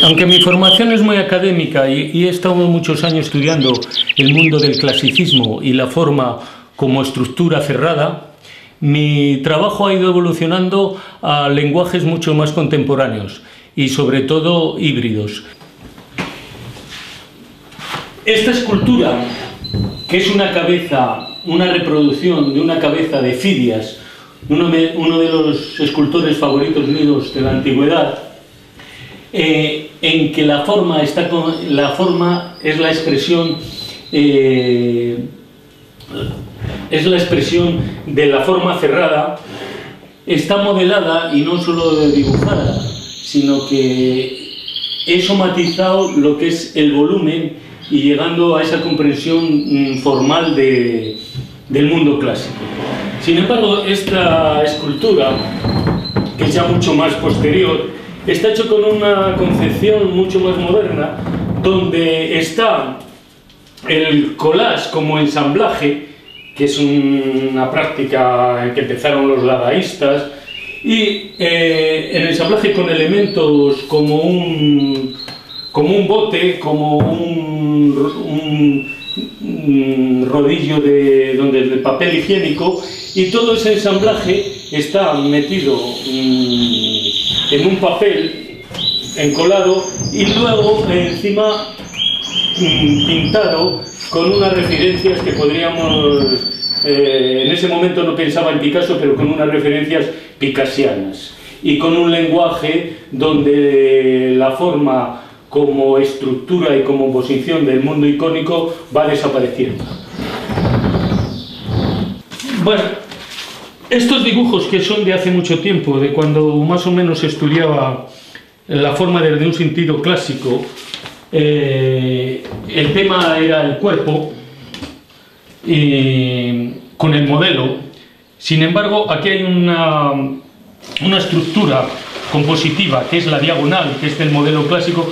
Aunque mi formación es muy académica y he estado muchos años estudiando el mundo del clasicismo y la forma como estructura cerrada, mi trabajo ha ido evolucionando a lenguajes mucho más contemporáneos y sobre todo híbridos. Esta escultura, que es una cabeza, una reproducción de una cabeza de Fidias, uno de los escultores favoritos míos de la antigüedad, en que la forma es la expresión de la forma cerrada, está modelada y no solo dibujada, sino que he somatizado lo que es el volumen y llegando a esa comprensión formal del mundo clásico. Sin embargo, esta escultura, que es ya mucho más posterior, está hecho con una concepción mucho más moderna, donde está el collage como ensamblaje, que es una práctica en que empezaron los dadaístas, y el ensamblaje con elementos como un bote, como un rodillo de papel higiénico, y todo ese ensamblaje está metido en un papel encolado y luego encima pintado con unas referencias que podríamos, en ese momento no pensaba en Picasso, pero con unas referencias picasianas y con un lenguaje donde la forma como estructura y como posición del mundo icónico va desapareciendo. Bueno, estos dibujos, que son de hace mucho tiempo, de cuando más o menos estudiaba la forma desde un sentido clásico, el tema era el cuerpo con el modelo. Sin embargo, aquí hay una estructura compositiva, que es la diagonal, que es del modelo clásico,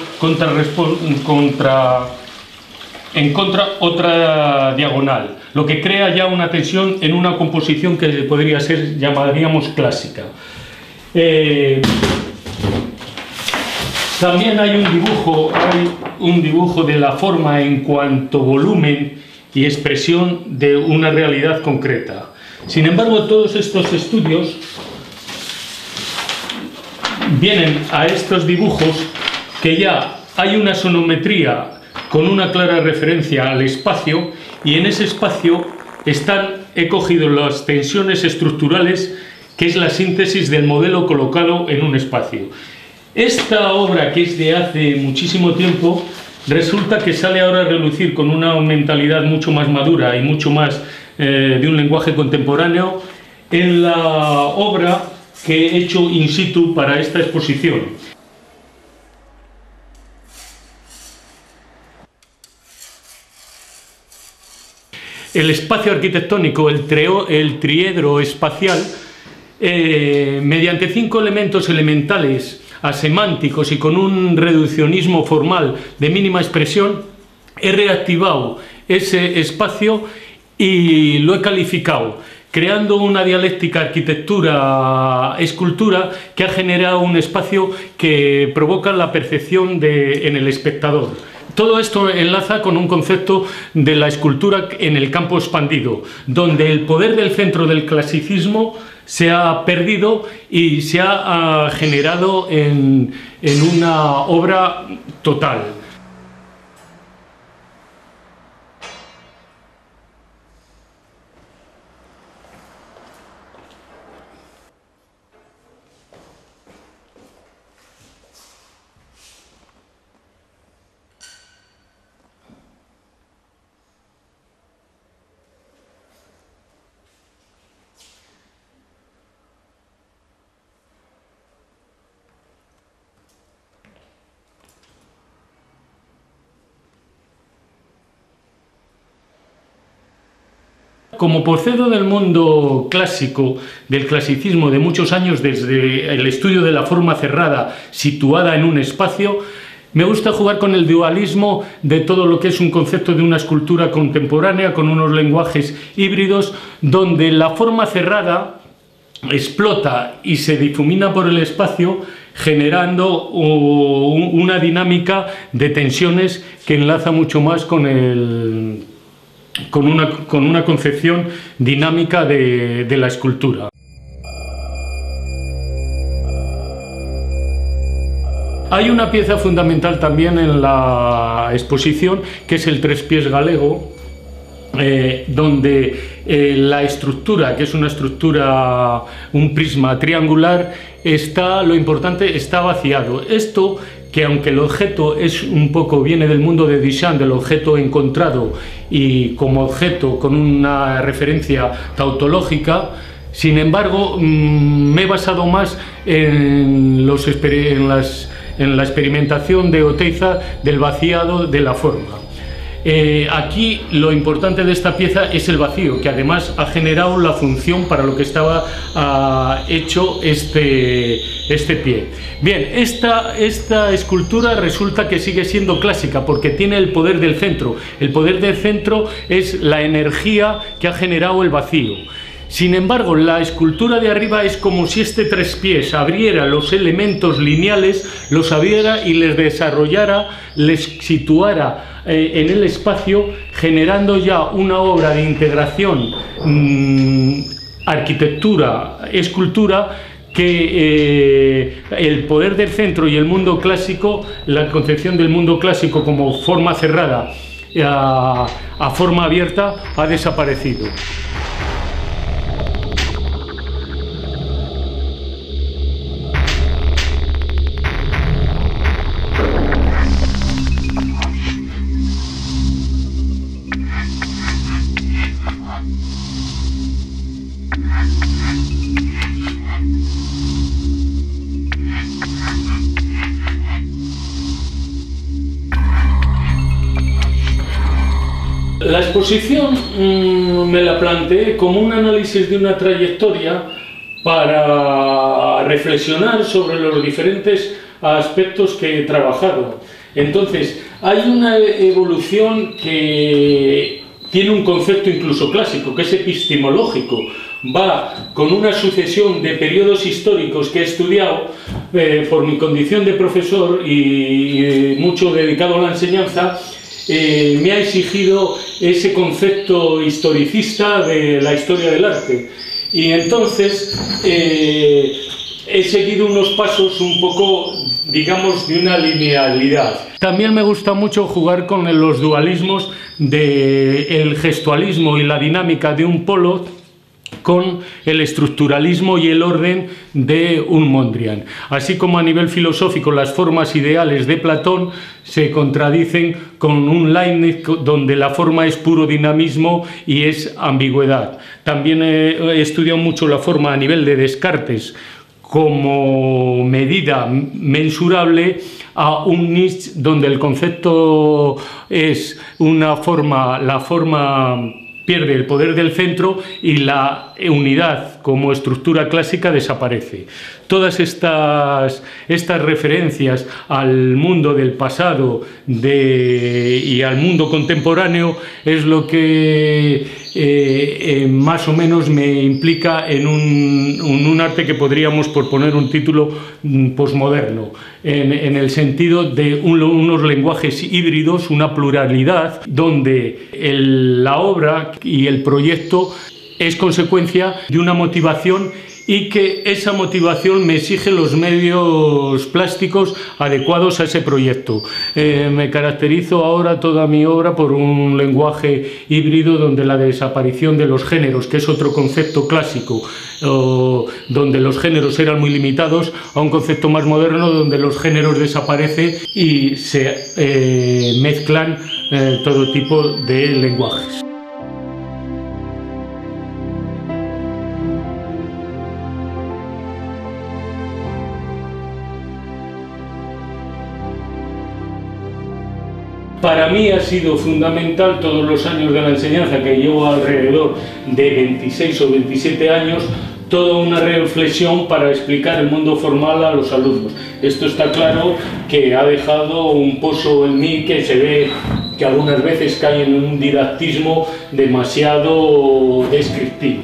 en contra otra diagonal, lo que crea ya una tensión en una composición que podría ser, llamaríamos clásica. También hay un dibujo de la forma en cuanto volumen y expresión de una realidad concreta. Sin embargo, todos estos estudios vienen a estos dibujos que ya hay una sonometría con una clara referencia al espacio, y en ese espacio he cogido las tensiones estructurales, que es la síntesis del modelo colocado en un espacio. Esta obra, que es de hace muchísimo tiempo, resulta que sale ahora a relucir con una mentalidad mucho más madura y mucho más de un lenguaje contemporáneo en la obra que he hecho in situ para esta exposición. El espacio arquitectónico, el triedro espacial, mediante 5 elementos elementales, asemánticos y con un reduccionismo formal de mínima expresión, he reactivado ese espacio y lo he calificado, creando una dialéctica arquitectura-escultura que ha generado un espacio que provoca la percepción en el espectador. Todo esto enlaza con un concepto de la escultura en el campo expandido, donde el poder del centro del clasicismo se ha perdido y se ha generado en una obra total. Como procedo del mundo clásico, del clasicismo de muchos años, desde el estudio de la forma cerrada situada en un espacio, me gusta jugar con el dualismo de todo lo que es un concepto de una escultura contemporánea con unos lenguajes híbridos, donde la forma cerrada explota y se difumina por el espacio, generando una dinámica de tensiones que enlaza mucho más con una concepción dinámica de la escultura. Hay una pieza fundamental también en la exposición, que es el Trespiés galego, donde la estructura, que es una estructura, un prisma triangular, lo importante, está vaciado. Esto, que aunque el objeto es un poco, viene del mundo de Duchamp, del objeto encontrado y como objeto con una referencia tautológica, sin embargo, me he basado más en la experimentación de Oteiza del vaciado de la forma. Aquí lo importante de esta pieza es el vacío, que además ha generado la función para lo que estaba hecho este pie. Bien, esta escultura resulta que sigue siendo clásica porque tiene el poder del centro. El poder del centro es la energía que ha generado el vacío. Sin embargo, la escultura de arriba es como si este Trespiés abriera los elementos lineales, los abriera y les desarrollara, les situara en el espacio, generando ya una obra de integración arquitectura-escultura, que el poder del centro y el mundo clásico, la concepción del mundo clásico como forma cerrada a forma abierta, ha desaparecido. La exposición me la planteé como un análisis de una trayectoria para reflexionar sobre los diferentes aspectos que he trabajado. Entonces, hay una evolución que tiene un concepto incluso clásico, que es epistemológico. Va con una sucesión de periodos históricos que he estudiado por mi condición de profesor y mucho dedicado a la enseñanza. Me ha exigido ese concepto historicista de la historia del arte, y entonces he seguido unos pasos un poco, digamos, de una linealidad. También me gusta mucho jugar con los dualismos del gestualismo y la dinámica de un polo con el estructuralismo y el orden de un Mondrian. Así como a nivel filosófico las formas ideales de Platón se contradicen con un Leibniz donde la forma es puro dinamismo y es ambigüedad. También he estudiado mucho la forma a nivel de Descartes como medida mensurable a un Nietzsche donde el concepto es la forma pierde el poder del centro y la unidad como estructura clásica desaparece. Todas estas referencias al mundo del pasado y al mundo contemporáneo es lo que más o menos me implica en un arte que podríamos, por poner un título, posmoderno, en el sentido de unos lenguajes híbridos, una pluralidad, donde la obra y el proyecto es consecuencia de una motivación y que esa motivación me exige los medios plásticos adecuados a ese proyecto. Me caracterizo ahora toda mi obra por un lenguaje híbrido donde la desaparición de los géneros, que es otro concepto clásico, donde los géneros eran muy limitados, a un concepto más moderno donde los géneros desaparecen y se mezclan todo tipo de lenguajes. Para mí ha sido fundamental todos los años de la enseñanza, que llevo alrededor de 26 o 27 años, toda una reflexión para explicar el mundo formal a los alumnos. Esto está claro que ha dejado un pozo en mí que se ve que algunas veces cae en un didactismo demasiado descriptivo.